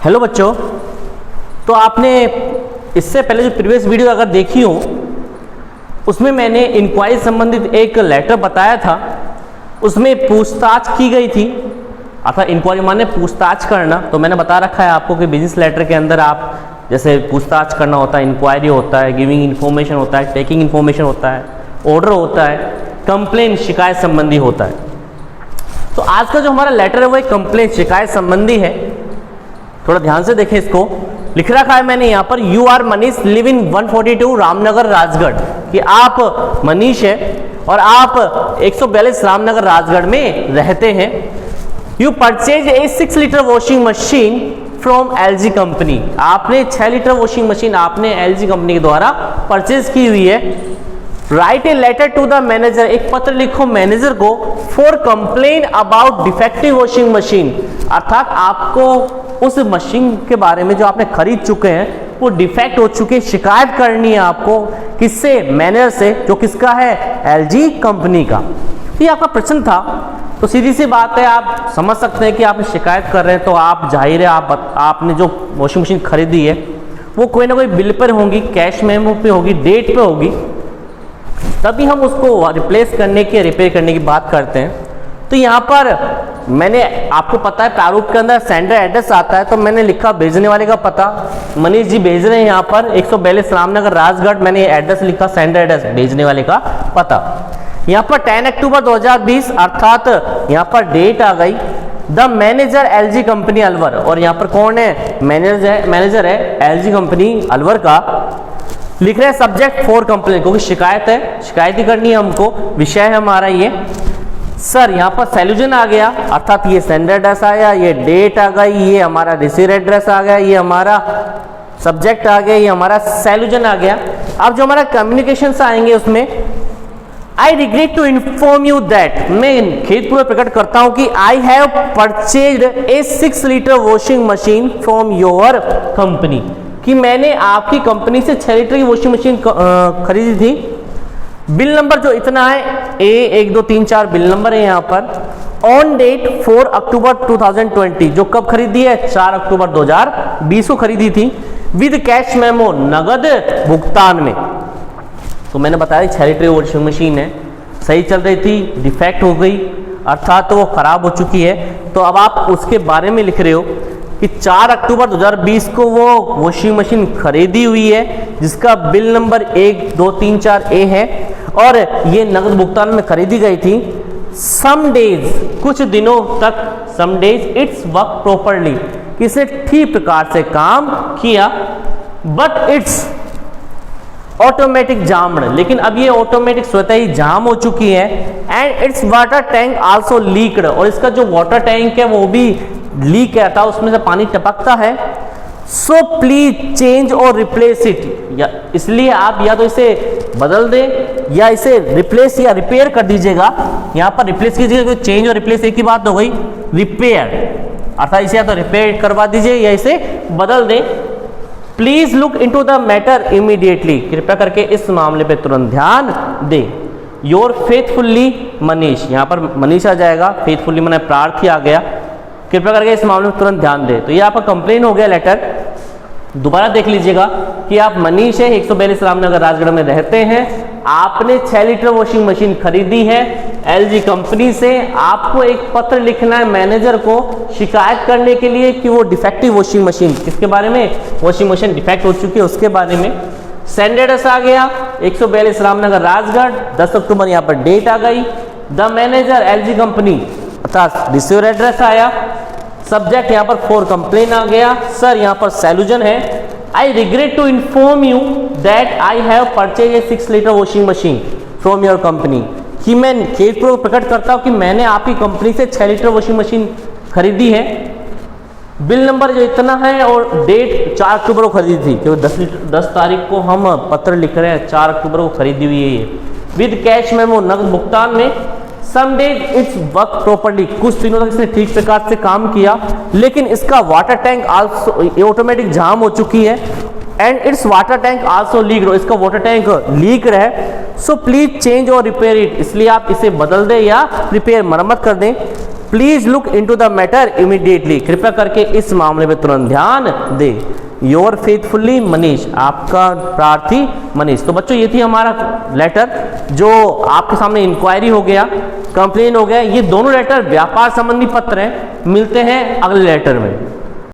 Hello बच्चों, तो आपने इससे पहले जो प्रीवियस वीडियो अगर देखी हो उसमें मैंने इंक्वायरी संबंधित एक लेटर बताया था। उसमें पूछताछ की गई थी, अर्थात इंक्वायरी माने पूछताछ करना। तो मैंने बता रखा है आपको कि बिजनेस लेटर के अंदर आप जैसे पूछताछ करना होता है, इंक्वायरी होता है, गिविंग इन्फॉर्मेशन होता है, टेकिंग इन्फॉर्मेशन होता है, ऑर्डर होता है, कंप्लेंट शिकायत संबंधी होता है। तो आज का जो हमारा लेटर है वो एक कंप्लेंट शिकायत संबंधी है। थोड़ा ध्यान से देखें इसको। लिख रखा है मैंने यहाँ पर, you are Manish live in 142 Ramnagar Rajgarh, कि आप मनीष है और आप 142 रामनगर राजगढ़ में रहते हैं। You purchase a 6 litre washing machine from LG company, आपने 6 लीटर वॉशिंग मशीन आपने एलजी कंपनी के द्वारा परचेज की हुई है। Write a letter to the manager, एक पत्र लिखो मैनेजर को, for complain about defective washing machine, अर्थात आपको उस मशीन के बारे में जो आपने खरीद चुके हैं वो डिफेक्ट हो चुके, शिकायत करनी है आपको। किससे? मैनेजर से, जो किसका है? एलजी कंपनी का। ये आपका प्रश्न था। तो सीधी सी बात है, आप समझ सकते हैं कि आप शिकायत कर रहे हैं तो आप जाहिर है आपने जो वॉशिंग मशीन खरीदी है वो कोई ना कोई बिल पर होगी, कैश मेमो पे होगी, डेट पे होगी, तभी हम उसको रिप्लेस करने की, रिपेयर करने की बात करते हैं। तो यहाँ पर मैंने आपको पता है प्रारूप के अंदर सेंडर एड्रेस आता है, तो मैंने लिखा भेजने वाले का पता, मनीष जी भेज रहे हैं यहाँ पर 142 रामनगर राजगढ़, मैंने एड्रेस लिखा सेंडर एड्रेस, भेजने वाले का पता। यहाँ पर 10 अक्टूबर 2020 अर्थात यहाँ पर डेट आ गई, the manager LG company Alwar, और यहाँ पर कौन है? मैनेजर है एलजी कंपनी अलवर का। लिख रहे हैं सब्जेक्ट फॉर कंप्लेंट, क्योंकि शिकायत है, शिकायत ही करनी है हमको, विषय है हमारा ये। सर यहाँ पर सैल्यूजन आ गया, अर्थात ये सेंडर एड्रेस आया, ये डेट आ गई, ये हमारा रिसीवर एड्रेस आ गया, ये हमारा सब्जेक्ट आ गया, ये हमारा सैल्यूजन आ गया। अब जो हमारा कम्युनिकेशन आएंगे उसमें, I regret to inform you that, मैं खेदपूर्वक प्रकट करता हूं कि I have purchased a 6 litre washing machine from your company, कि मैंने आपकी कंपनी से 6 लीटर की वॉशिंग मशीन खरीदी थी। बिल नंबर जो इतना है A1234 बिल नंबर है यहाँ पर। ऑन डेट 4 अक्टूबर 2020, जो कब खरीदी है? 4 अक्टूबर 2020 को खरीदी थी, विद कैश मेमो, नगद भुगतान में। तो मैंने बताया 6 लीटर वॉशिंग मशीन है, सही चल रही थी, डिफेक्ट हो गई, अर्थात तो वो खराब हो चुकी है। तो अब आप उसके बारे में लिख रहे हो कि 4 अक्टूबर 2020 को वो वॉशिंग मशीन खरीदी हुई है, जिसका बिल नंबर 1234A है, और ये नगद भुगतान में खरीदी गई थी। सम डेज, कुछ दिनों तक, some days it's work properly, किसने ठीक प्रकार से काम किया, बट इट्स ऑटोमेटिक जाम्ड, लेकिन अब ये ऑटोमेटिक स्वतः ही जाम हो चुकी है। And it's water tank also leaked, और इसका जो वाटर टैंक है वो भी लीक आता है, उसमें से पानी टपकता है। सो प्लीज चेंज और रिप्लेस इट, या इसलिए आप या तो इसे बदल दें या इसे रिप्लेस या रिपेयर कर दीजिएगा। यहाँ पर रिप्लेस कीजिएगा, चेंज और रिप्लेस एक ही बात हो गई। रिपेयर अर्थात इसे या तो रिपेयर करवा दीजिए या इसे बदल दें। Please look into the matter immediately, कृपया करके इस मामले पे तुरंत ध्यान दें। योर फेथफुल्ली मनीष, यहाँ पर मनीष आ जाएगा, फेथफुल्ली मैंने प्रार्थी आ गया, कृपया करके इस मामले में तुरंत ध्यान दें। तो ये आपका कंप्लेन हो गया लेटर। दोबारा देख लीजिएगा कि आप मनीष है, 142 रामनगर राजगढ़ में रहते हैं, आपने 6 लीटर वॉशिंग मशीन खरीदी है एलजी कंपनी से। आपको एक पत्र लिखना है मैनेजर को शिकायत करने के लिए कि वो डिफेक्टिव वॉशिंग मशीन, किसके बारे में? वॉशिंग मशीन डिफेक्ट हो चुकी है उसके बारे में। सेंड एड्रेस आ गया 142 रामनगर राजगढ़, 10 अक्टूबर यहाँ पर डेट आ गई। द मैनेजर एलजी कंपनी अर्थात रिसीवर एड्रेस आया। सब्जेक्ट यहाँ पर फॉर कंप्लेन आ गया। सर यहाँ पर सैल्यूजन है। I regret to inform you that I have purchase a 6 litre washing machine from your company, कि मैं खेदपूर्वक प्रकट करता हूँ कि मैंने आपकी कंपनी से 6 लीटर वॉशिंग मशीन खरीदी है। बिल नंबर जो इतना है और डेट 4 अक्टूबर को खरीदी थी, क्योंकि 10 तारीख को हम पत्र लिख रहे हैं, 4 अक्टूबर को खरीदी हुई है ये, विद कैश मेमो, नगद भुगतान में। Some days it's work properly, कुछ दिनों तक इसने ठीक प्रकार से काम किया, लेकिन इसका वाटर टैंक आल्सो ऑटोमेटिक जाम हो चुकी है। And it's water tank also leak, इसका वाटर टैंक लीक रहे। सो प्लीज चेंज और रिपेयर इट, इसलिए आप इसे बदल दें या रिपेयर मरम्मत कर दें। Please look into the matter immediately, कृपया करके इस मामले में तुरंत ध्यान दे। योर फेथफुली मनीष, आपका प्रार्थी मनीष। तो बच्चों ये थी हमारा लेटर, जो आपके सामने इंक्वायरी हो गया, कंप्लेन हो गया। ये दोनों लेटर व्यापार संबंधी पत्र हैं। मिलते हैं अगले लेटर में।